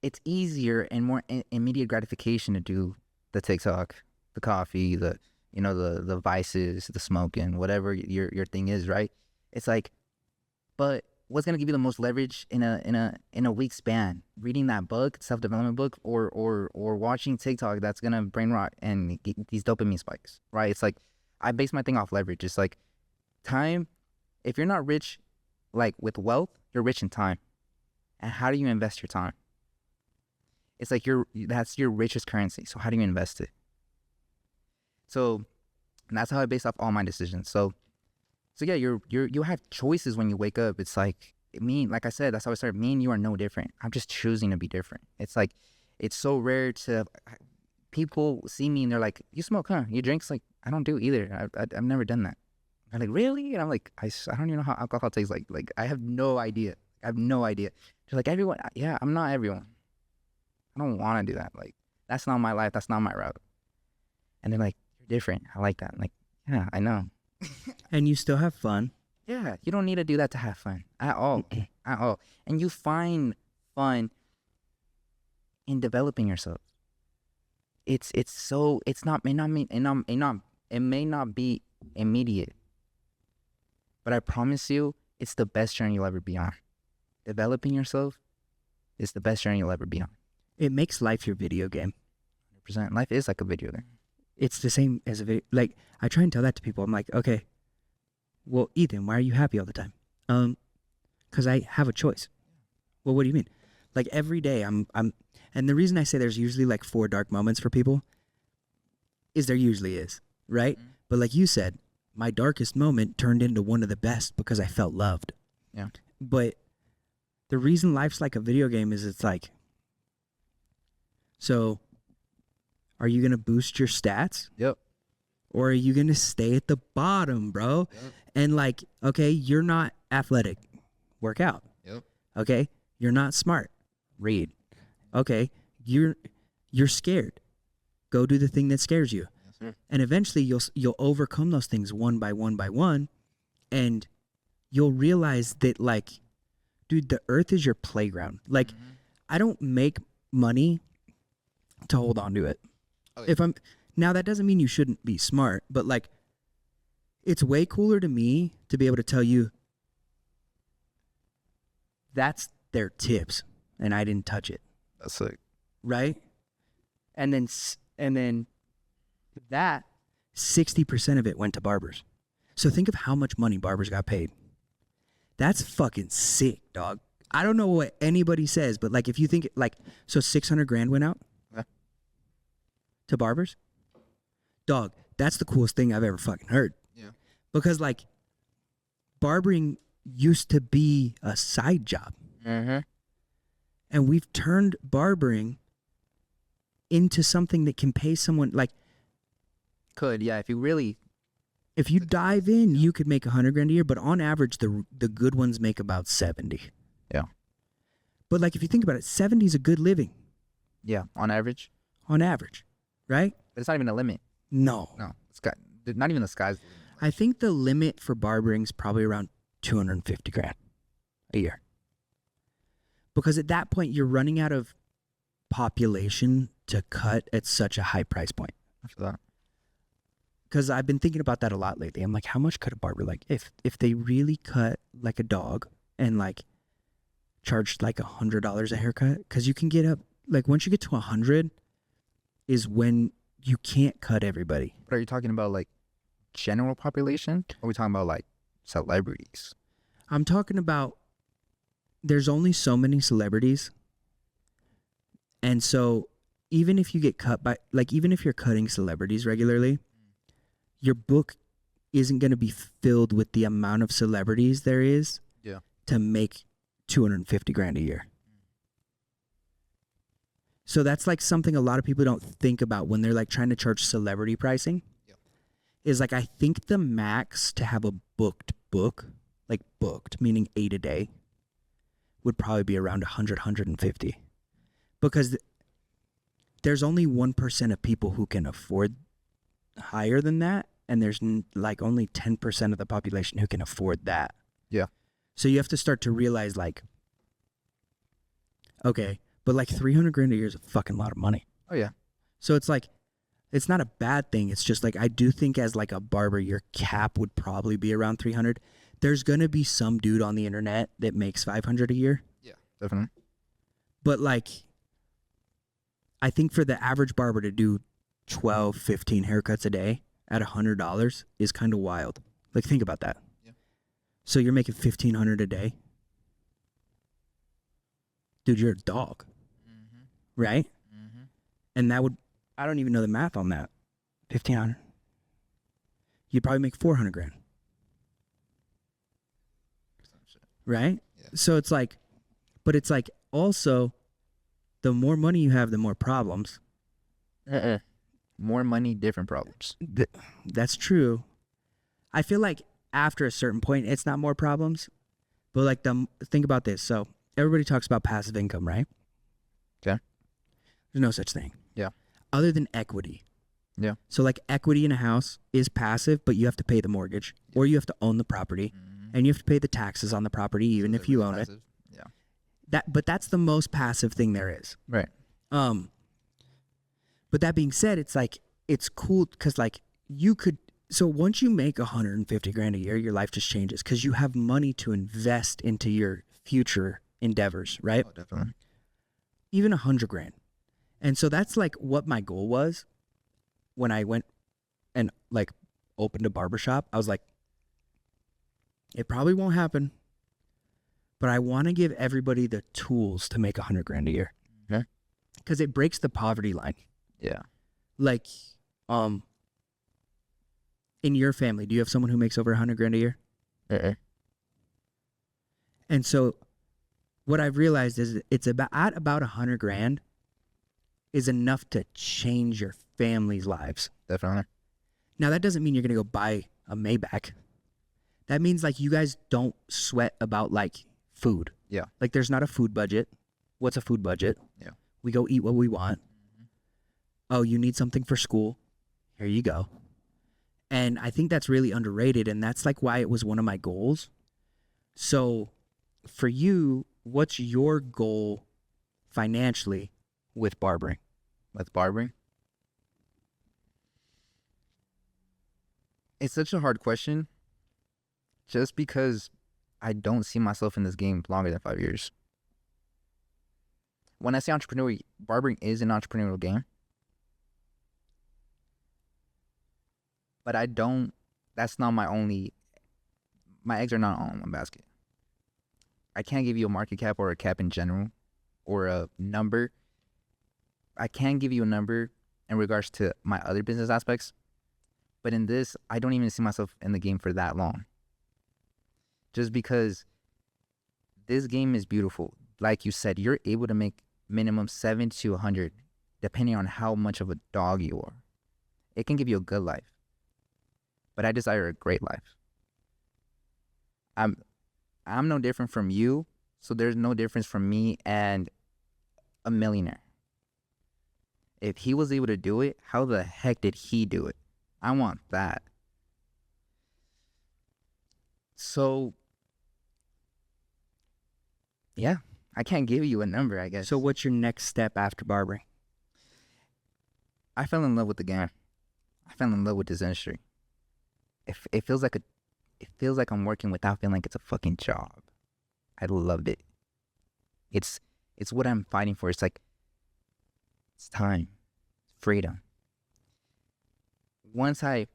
it's easier and more immediate gratification to do the TikTok, the coffee, the the vices, the smoking, whatever your thing is, right? It's like, but what's gonna give you the most leverage in a week span? Reading that book, self-development book, or watching TikTok that's gonna brain rot and get these dopamine spikes, right? It's like I base my thing off leverage. It's like time. If you're not rich, like with wealth, you're rich in time. And how do you invest your time? It's like that's your richest currency. So how do you invest it? So, and that's how I base off all my decisions. So yeah, you have choices when you wake up. It's like like I said, that's how I started. Me and you are no different. I'm just choosing to be different. It's like, it's so rare to people see me and they're like, "You smoke, huh? You drink?" It's like, I don't do either. I've never done that. I'm like, really? And I'm like, I don't even know how alcohol tastes like. Like, I have no idea. I have no idea. They're like, everyone. Yeah, I'm not everyone. I don't want to do that. Like, that's not my life. That's not my route. And they're like, you're different. I like that. I'm like, yeah, I know. And you still have fun. Yeah, you don't need to do that to have fun at all. At all. And you find fun in developing yourself. It may not be immediate. But I promise you, it's the best journey you'll ever be on. Developing yourself is the best journey you'll ever be on. It makes life your video game. 100%. Life is like a video game. It's the same as a video. Like, I try and tell that to people. I'm like, okay, well, Ethan, why are you happy all the time? Because I have a choice. Well, what do you mean? Like, every day I'm, and the reason I say there's usually like 4 dark moments for people is there usually is, right? Mm-hmm. But like you said, my darkest moment turned into one of the best because I felt loved. Yeah. But the reason life's like a video game is it's like, so are you going to boost your stats? Yep. Or are you going to stay at the bottom, bro? Yep. And like, okay, you're not athletic. Work out. Yep. Okay? You're not smart. Read. Okay? You're scared. Go do the thing that scares you. Yes, sir. And eventually you'll overcome those things one by one, and you'll realize that, like, dude, the earth is your playground. Like, I don't make money to hold on to it. Okay. Now that doesn't mean you shouldn't be smart, but like, it's way cooler to me to be able to tell you that's their tips and I didn't touch it. That's sick. Right? And then that 60% of it went to barbers. So think of how much money barbers got paid. That's fucking sick, dog. I don't know what anybody says, but like, if you think like, so 600 grand went out to barbers, dog, that's the coolest thing I've ever fucking heard. Yeah. Because like, barbering used to be a side job. Mm-hmm. And we've turned barbering into something that can pay someone like. Yeah, if you dive in, you could make 100 grand a year, but on average, the good ones make about 70. Yeah. But like, if you think about it, 70 is a good living. Yeah, on average. On average, right? But it's not even a limit. No. It's got not even the sky's the limit. I think the limit for barbering is probably around 250 grand a year. Because at that point, you're running out of population to cut at such a high price point. After that. Because I've been thinking about that a lot lately. I'm like, how much could a barber, like, if they really cut like a dog and like charged like $100 a haircut? Because you can get up, like, once you get to 100 is when you can't cut everybody. But are you talking about like general population? Or are we talking about like celebrities? I'm talking about there's only so many celebrities. And so even if you get cut by, like, even if you're cutting celebrities regularly, your book isn't going to be filled with the amount of celebrities there is to make 250 grand a year. So that's like something a lot of people don't think about when they're like trying to charge celebrity pricing. Is like, I think the max to have a booked book, like booked, meaning 8 a day, would probably be around 100, 150. Because there's only 1% of people who can afford higher than that, and there's like only 10% of the population who can afford that. Yeah. So you have to start to realize, like, Okay. But like 300 grand a year is a fucking lot of money. Oh yeah. So it's like, it's not a bad thing. It's just like, I do think as like a barber, your cap would probably be around 300. There's going to be some dude on the internet that makes 500 a year. Yeah. Definitely. But like, I think for the average barber to do 12, 15 haircuts a day at $100 is kind of wild. Like, think about that. Yeah. So you're making 1,500 a day. Dude, you're a dog. Mm-hmm. Right? Mm-hmm. And that would, I don't even know the math on that. 1,500. You'd probably make 400 grand. Right? Yeah. So it's like, but it's like also, the more money you have, the more problems. More money, different problems. That's true. I feel like after a certain point, it's not more problems. But like, think about this. So everybody talks about passive income, right? Okay. There's no such thing. Yeah. Other than equity. Yeah. So like, equity in a house is passive, but you have to pay the mortgage, or you have to own the property, and you have to pay the taxes on the property even if you own it. Yeah. But that's the most passive thing there is. Right. But that being said, it's like, it's cool because like, you could, so once you make 150 grand a year, your life just changes because you have money to invest into your future endeavors, right? Oh, definitely. Even 100 grand. And so that's like what my goal was when I went and like opened a barbershop. I was like, it probably won't happen, but I want to give everybody the tools to make 100 grand a year. Okay. Because it breaks the poverty line. Yeah. Like, in your family, do you have someone who makes over 100 grand a year? And so what I've realized is it's about 100 grand is enough to change your family's lives. Definitely. Now, that doesn't mean you're going to go buy a Maybach. That means like you guys don't sweat about like food. Yeah. Like, there's not a food budget. What's a food budget? Yeah. We go eat what we want. Oh, you need something for school? Here you go. And I think that's really underrated, and that's like why it was one of my goals. So for you, what's your goal financially with barbering? With barbering? It's such a hard question just because I don't see myself in this game longer than 5 years. When I say entrepreneur, barbering is an entrepreneurial game. But I don't, that's not my eggs are not all in one basket. I can't give you a market cap or a cap in general or a number. I can give you a number in regards to my other business aspects. But in this, I don't even see myself in the game for that long. Just because this game is beautiful. Like you said, you're able to make minimum 70 to 100 depending on how much of a dog you are. It can give you a good life. But I desire a great life. I'm no different from you, so there's no difference from me and a millionaire. If he was able to do it, how the heck did he do it? I want that. So, yeah, I can't give you a number, I guess. So what's your next step after barbering? I fell in love with the game. I fell in love with this industry. It feels like I'm working without feeling like it's a fucking job. I loved it. It's what I'm fighting for. It's like, it's time, freedom. Once I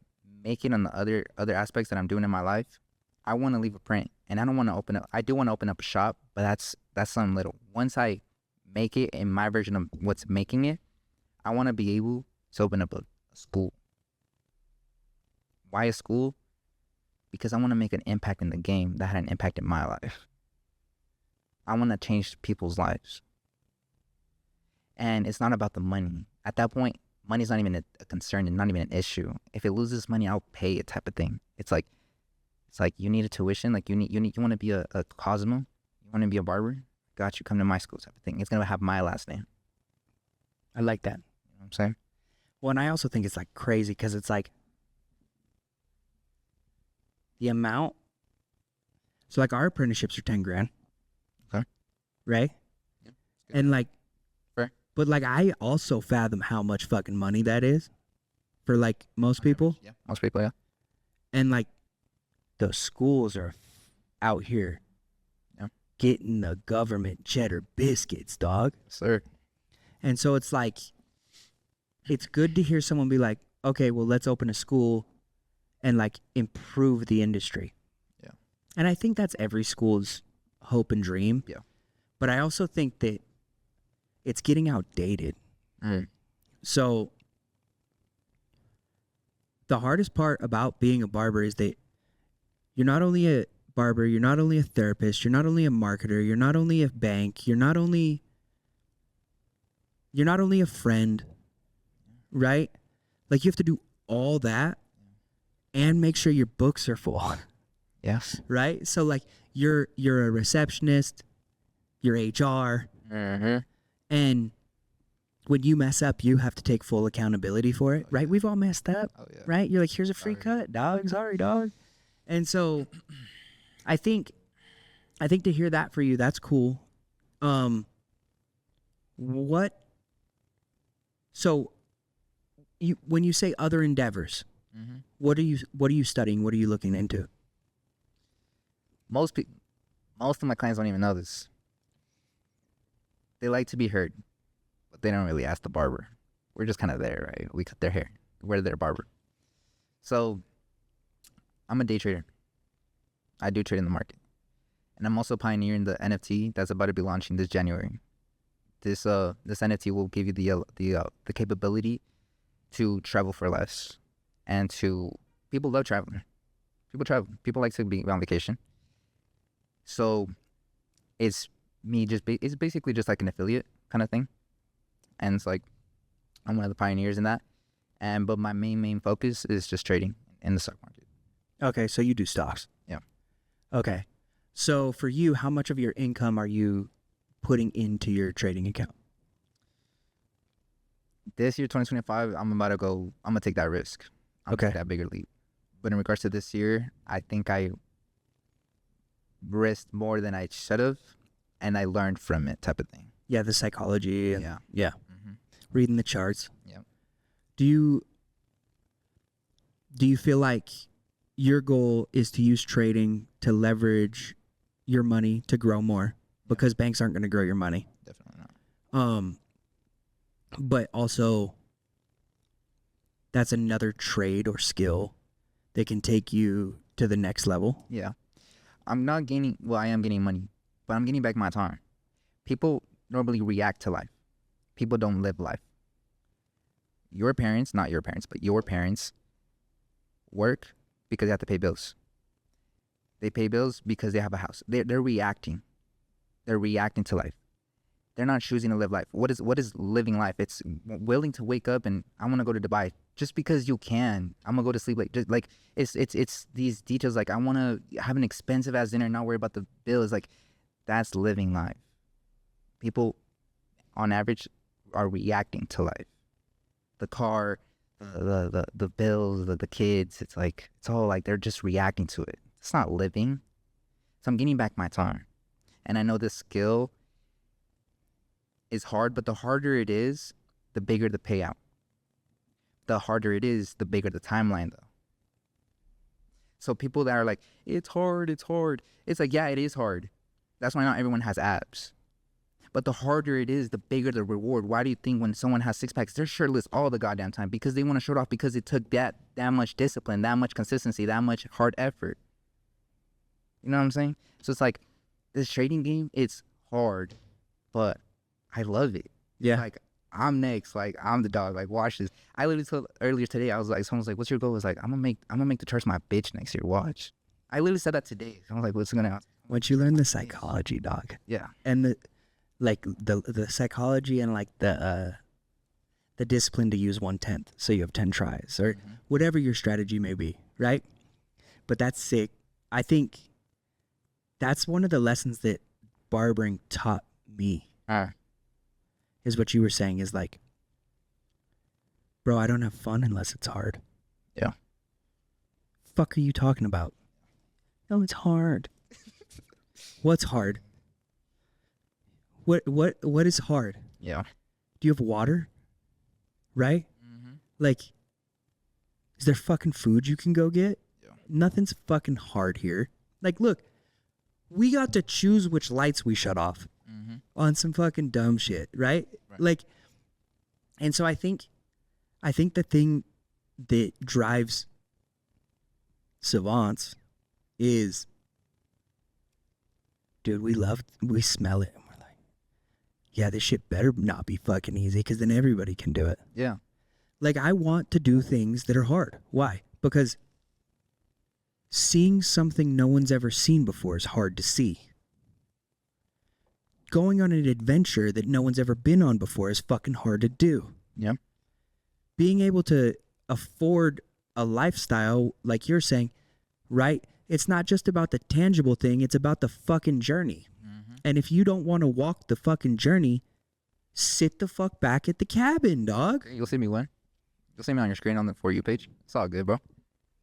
make it on the other aspects that I'm doing in my life, I want to leave a print, and I don't want to open up. I do want to open up a shop, but that's something little. Once I make it in my version of what's making it, I want to be able to open up a school. Why a school? Because I want to make an impact in the game that had an impact in my life. I want to change people's lives. And it's not about the money. At that point, money's not even a concern and not even an issue. If it loses money, I'll pay it type of thing. It's like you need a tuition. Like you want to be a Cosmo. You want to be a barber. Got you. Come to my school type of thing. It's gonna have my last name. I like that. You know what I'm saying? Well, and I also think it's like crazy because it's like the amount. So like our apprenticeships are 10 grand. Okay. Right? And like, Fair. but like, I also fathom how much fucking money that is for like most people. Yeah, most people, yeah. And like, the schools are out here Yeah. getting the government cheddar biscuits, dog. Sir. And so it's like, it's good to hear someone be like, okay, well, let's open a school and like improve the industry. Yeah. And I think that's every school's hope and dream. Yeah. But I also think that it's getting outdated. So the hardest part about being a barber is that you're not only a barber, you're not only a therapist, you're not only a marketer, you're not only a bank, you're not only a friend, right? Like you have to do all that and make sure your books are full. Yeah. Right? So like you're a receptionist, you're HR, and when you mess up, you have to take full accountability for it, right? We've all messed up, right? You're like, here's a free cut, dog. Sorry, dog. And so I think to hear that for you, that's cool. So when you say other endeavors, what are you studying? What are you looking into? Most of my clients don't even know this. They like to be heard, but they don't really ask the barber. We're just kind of there, right? We cut their hair. We're their barber. So I'm a day trader. I do trade in the market. And I'm also pioneering the NFT that's about to be launching this January. This NFT will give you the capability to travel for less, and people love traveling. People travel. People like to be on vacation. So it's it's basically just like an affiliate kind of thing, and it's like I'm one of the pioneers in that. But my main focus is just trading in the stock market. Okay, so you do stocks. Yeah. Okay, so for you, how much of your income are you putting into your trading account? This year, 2025, I'm gonna take that risk. I'm gonna take that bigger leap. But in regards to this year, I think I risked more than I should have, and I learned from it, type of thing. Yeah, the psychology. Yeah. Reading the charts. Yeah. Do you feel like your goal is to use trading to leverage your money to grow more? Because banks aren't going to grow your money. Definitely not. But also, that's another trade or skill that can take you to the next level. Yeah. I'm not gaining, well, I am gaining money, but I'm getting back my time. People normally react to life. People don't live life. Your parents, not your parents, but your parents work because they have to pay bills. They pay bills because they have a house. They're reacting. They're reacting to life. They're not choosing to live life. What is living life? It's willing to wake up and I want to go to Dubai just because you can. I'm gonna go to sleep late. Just like it's these details. Like I want to have an expensive ass dinner and not worry about the bills. Like that's living life. People, on average, are reacting to life. The car, the bills, the kids. It's all like they're just reacting to it. It's not living. So I'm getting back my time, and I know this skill is hard, but the harder it is, the bigger the payout. The harder it is, the bigger the timeline, though. So people that are like, it's hard. It's like, yeah, it is hard. That's why not everyone has abs. But the harder it is, the bigger the reward. Why do you think when someone has six packs, they're shirtless all the goddamn time? Because they want to show it off, because it took that much discipline, that much consistency, that much hard effort. You know what I'm saying? So it's like, this trading game, it's hard, but I love it. Yeah. Like, I'm next. Like, I'm the dog. Like, watch this. I literally told earlier today, I was like, someone was like, what's your goal? I was like, I'm gonna make the charts my bitch next year. Watch. I literally said that today. I was like, what's gonna happen? Once you learn the psychology, dog. Yeah. And the psychology and like the discipline to use 1/10, so you have 10 tries or whatever your strategy may be, right? But that's sick. I think that's one of the lessons that barbering taught me. Is what you were saying is like, bro, I don't have fun unless it's hard. Yeah. Fuck are you talking about? No, it's hard. What's hard? What is hard? Yeah. Do you have water? Right? Mm-hmm. Like, is there fucking food you can go get? Yeah. Nothing's fucking hard here. Like, look, we got to choose which lights we shut off on some fucking dumb shit, right? Like, and so I think the thing that drives savants is, dude, we smell it and we're like, yeah, this shit better not be fucking easy, because then everybody can do it. Yeah. Like, I want to do things that are hard. Why? Because seeing something no one's ever seen before is hard to see. Going on an adventure that no one's ever been on before is fucking hard to do. Yep. Being able to afford a lifestyle, like you're saying, right? It's not just about the tangible thing, it's about the fucking journey. And if you don't want to walk the fucking journey, sit the fuck back at the cabin, dog. You'll see me when? You'll see me on your screen on the For You page. It's all good, bro.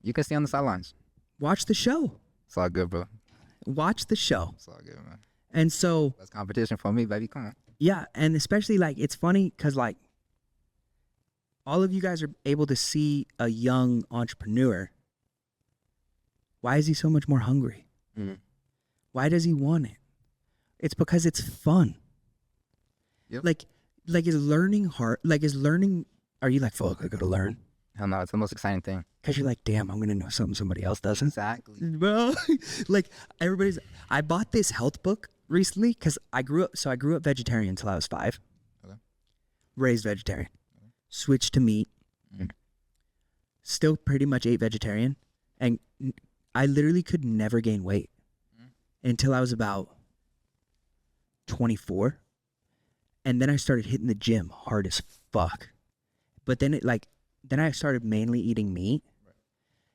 You can stay on the sidelines. Watch the show. It's all good, bro. Watch the show. It's all good, man. And so, That's competition for me, baby. Come on. yeah, and especially, like, it's funny because, like, all of you guys are able to see a young entrepreneur. Why is he so much more hungry? Mhm. Why does he want it? It's because it's fun. Yep. Like is learning hard? Like, is learning, are you like, fuck, I gotta learn? Hell no, it's the most exciting thing. Because you're like, damn, I'm gonna know something somebody else doesn't. Exactly. Well, like, I bought this health book recently because I grew up vegetarian until I was 5. Okay. Raised vegetarian. Switched to meat. Still pretty much ate vegetarian. And I literally could never gain weight until I was about 24. And then I started hitting the gym hard as fuck. But then then I started mainly eating meat.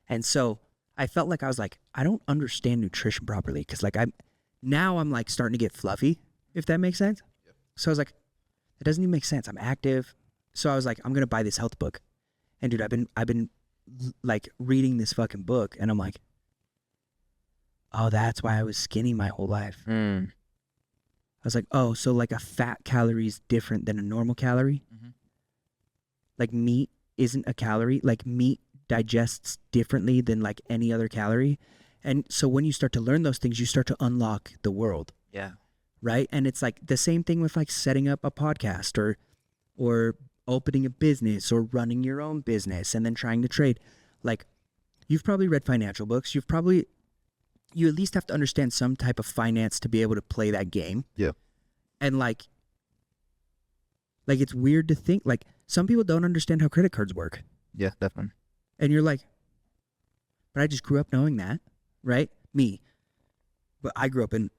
And so I felt like I was like, I don't understand nutrition properly, because like I'm like starting to get fluffy, if that makes sense. Yep. So I was like, it doesn't even make sense. I'm active. So I was like, I'm gonna buy this health book. And dude, I've been like reading this fucking book, and I'm like, oh, that's why I was skinny my whole life. I was like, oh, so like a fat calorie is different than a normal calorie. Like meat isn't a calorie. Like meat digests differently than like any other calorie. And so when you start to learn those things, you start to unlock the world. Yeah. Right? And it's like the same thing with like setting up a podcast or opening a business or running your own business and then trying to trade. Like, you've probably read financial books. You at least have to understand some type of finance to be able to play that game. Yeah. And like it's weird to think, like, some people don't understand how credit cards work. Yeah, definitely. And you're like, but I just grew up knowing that, right? Me. But I grew up in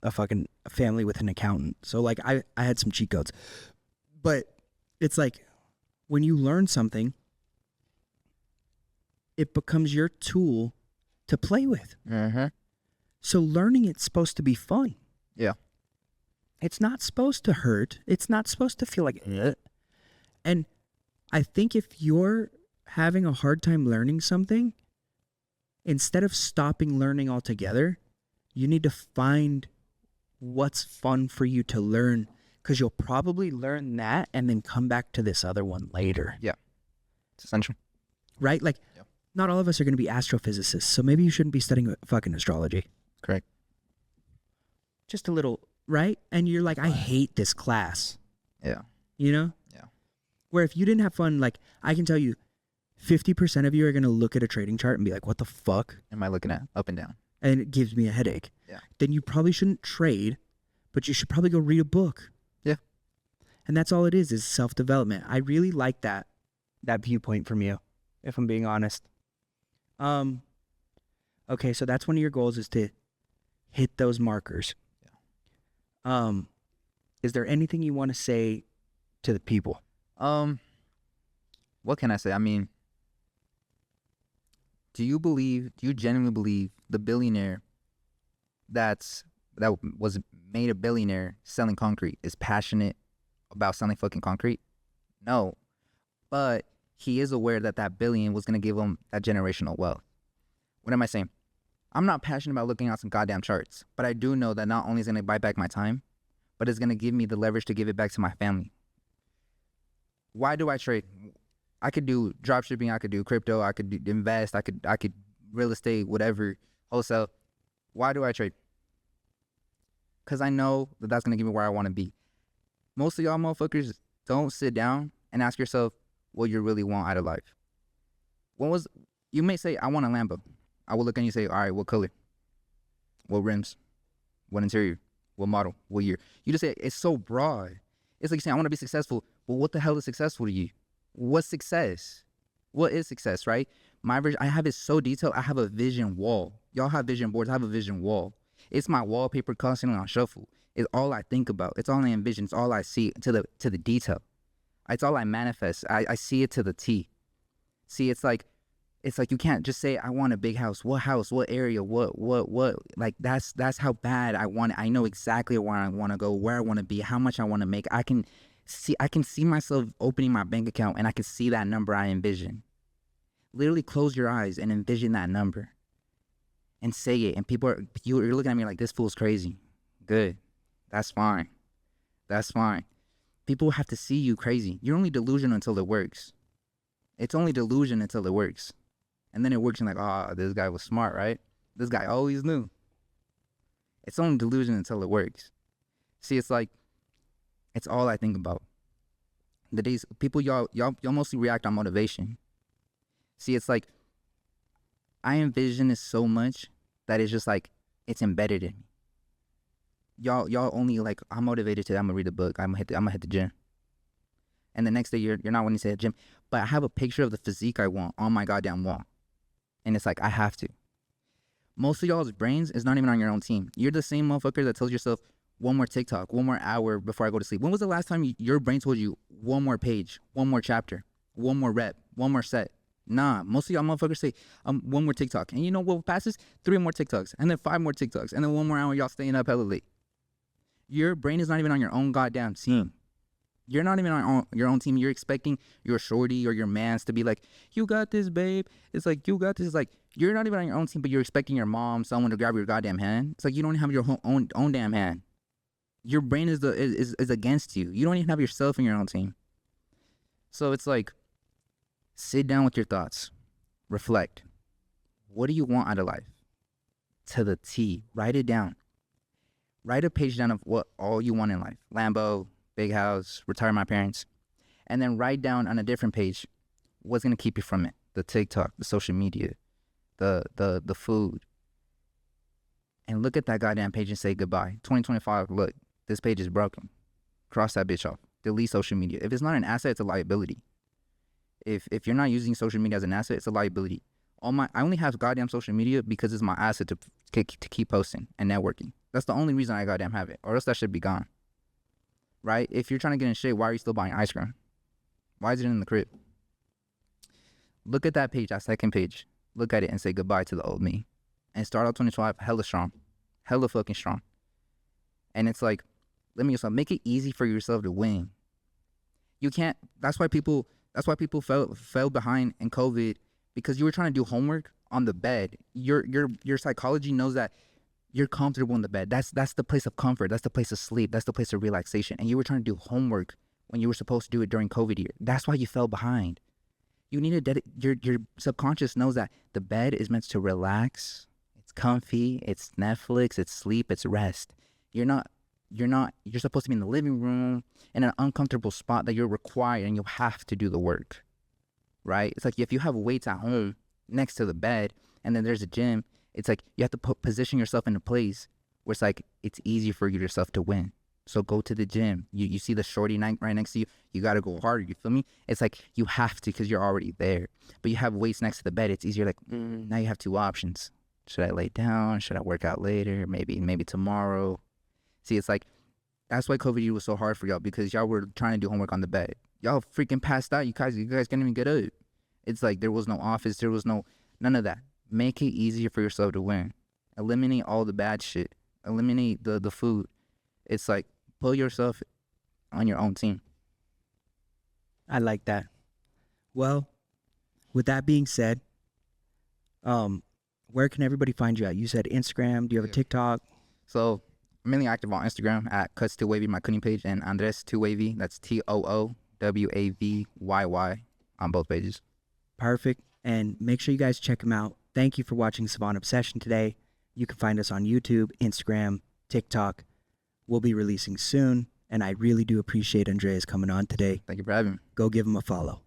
a fucking family with an accountant. So like I had some cheat codes. But it's like, when you learn something, it becomes your tool to play with. So learning it's supposed to be fun. Yeah. It's not supposed to hurt. It's not supposed to feel like it. And I think if you're having a hard time learning something, instead of stopping learning altogether, you need to find what's fun for you to learn, because you'll probably learn that and then come back to this other one later. Yeah. It's essential. Right? Like, not all of us are going to be astrophysicists, so maybe you shouldn't be studying fucking astrology. Correct. Just a little, right? And you're like, I hate this class. Yeah. You know? Yeah. Where if you didn't have fun, like, I can tell you, 50% of you are going to look at a trading chart and be like, what the fuck? Am I looking at up and down? And it gives me a headache. Yeah. Then you probably shouldn't trade, but you should probably go read a book. Yeah. And that's all it is self-development. I really like that viewpoint from you, if I'm being honest. Okay, so that's one of your goals, is to hit those markers. Yeah. Is there anything you want to say to the people? What can I say? I mean, do you genuinely believe the billionaire that was made a billionaire selling concrete is passionate about selling fucking concrete? No. But he is aware that billion was going to give him that generational wealth. What am I saying? I'm not passionate about looking at some goddamn charts, but I do know that not only is it going to buy back my time, but it's gonna give me the leverage to give it back to my family. Why do I trade? I could do drop shipping, I could do crypto, I could invest, I could real estate, whatever, wholesale. Why do I trade? Because I know that that's gonna get me where I want to be. Most of y'all motherfuckers don't sit down and ask yourself what you really want out of life. You may say, I want a Lambo. I will look and you say, all right, what color? What rims? What interior? What model? What year? You just say, it's so broad. It's like saying, I want to be successful. But what the hell is successful to you? What's success? What is success, right? My version, I have it so detailed. I have a vision wall. Y'all have vision boards. I have a vision wall. It's my wallpaper constantly on shuffle. It's all I think about. It's all I envision. It's all I see to the detail. It's all I manifest. I see it to the T. See, it's like you can't just say, I want a big house. What house? What area? What? Like that's how bad I want it. I know exactly where I want to go, where I want to be, how much I want to make. I can see myself opening my bank account and I can see that number I envision. Literally close your eyes and envision that number and say it. And you're looking at me like, this fool's crazy. Good. That's fine. That's fine. People have to see you crazy. You're only delusional until it works. It's only delusion until it works. And then it works and like, oh, this guy was smart, right? This guy always knew. It's only delusion until it works. See, it's like, it's all I think about. The days, people, y'all mostly react on motivation. See, it's like, I envision it so much that it's just like, it's embedded in me. Y'all only like, I'm motivated today, I'm gonna read a book, I'm gonna hit the gym. And the next day you're not wanting to hit the gym. But I have a picture of the physique I want on my goddamn wall. And it's like, I have to. Most of y'all's brains is not even on your own team. You're the same motherfucker that tells yourself, one more TikTok, one more hour before I go to sleep. When was the last time your brain told you one more page, one more chapter, one more rep, one more set? Nah, most of y'all motherfuckers say, one more TikTok. And you know what passes? 3 more TikToks, and then 5 more TikToks, and then 1 more hour y'all staying up hella late. Your brain is not even on your own goddamn team. You're not even on your own team. You're expecting your shorty or your mans to be like, you got this, babe. It's like, you got this. It's like, you're not even on your own team, but you're expecting your mom, someone to grab your goddamn hand. It's like, you don't have your own damn hand. Your brain is against you. You don't even have yourself in your own team. So it's like, sit down with your thoughts. Reflect. What do you want out of life? To the T. Write it down. Write a page down of what all you want in life. Lambo, big house, retire my parents. And then write down on a different page what's going to keep you from it. The TikTok, the social media, the food. And look at that goddamn page and say goodbye. 2025, look, this page is broken. Cross that bitch off. Delete social media. If it's not an asset, it's a liability. If you're not using social media as an asset, it's a liability. I only have goddamn social media because it's my asset to keep posting and networking. That's the only reason I goddamn have it, or else that should be gone. Right? If you're trying to get in shape, why are you still buying ice cream? Why is it in the crib? Look at that page, that second page. Look at it and say goodbye to the old me. And start out 2025 hella strong. Hella fucking strong. And it's like, make it easy for yourself to win. You can't, that's why people fell behind in COVID, because you were trying to do homework on the bed. Your psychology knows that you're comfortable in the bed. That's the place of comfort. That's the place of sleep. That's the place of relaxation. And you were trying to do homework when you were supposed to do it during COVID year. That's why you fell behind. You need to your subconscious knows that the bed is meant to relax. It's comfy. It's Netflix. It's sleep. It's rest. You're supposed to be in the living room in an uncomfortable spot that you're required, and you have to do the work, right? It's like if you have weights at home next to the bed and then there's a gym, it's like you have to position yourself in a place where it's like it's easy for yourself to win. So go to the gym. You see the shorty right next to you, you got to go harder. You feel me? It's like you have to because you're already there. But you have weights next to the bed. It's easier. Like, now you have 2 options. Should I lay down? Should I work out later? Maybe tomorrow. See, it's like, that's why COVID year was so hard for y'all, because y'all were trying to do homework on the bed. Y'all freaking passed out. You guys can't even get up. It's like there was no office. There was none of that. Make it easier for yourself to win. Eliminate all the bad shit. Eliminate the food. It's like, put yourself on your own team. I like that. Well, with that being said, where can everybody find you at? You said Instagram. Do you have a TikTok? So I'm mainly active on Instagram at Cuts Too Wavy, my cutting page, and Andres Too Wavy. That's TOOWAVYY on both pages. Perfect. And make sure you guys check him out. Thank you for watching Savant Obsession today. You can find us on YouTube, Instagram, TikTok. We'll be releasing soon. And I really do appreciate Andreas coming on today. Thank you for having me. Go give him a follow.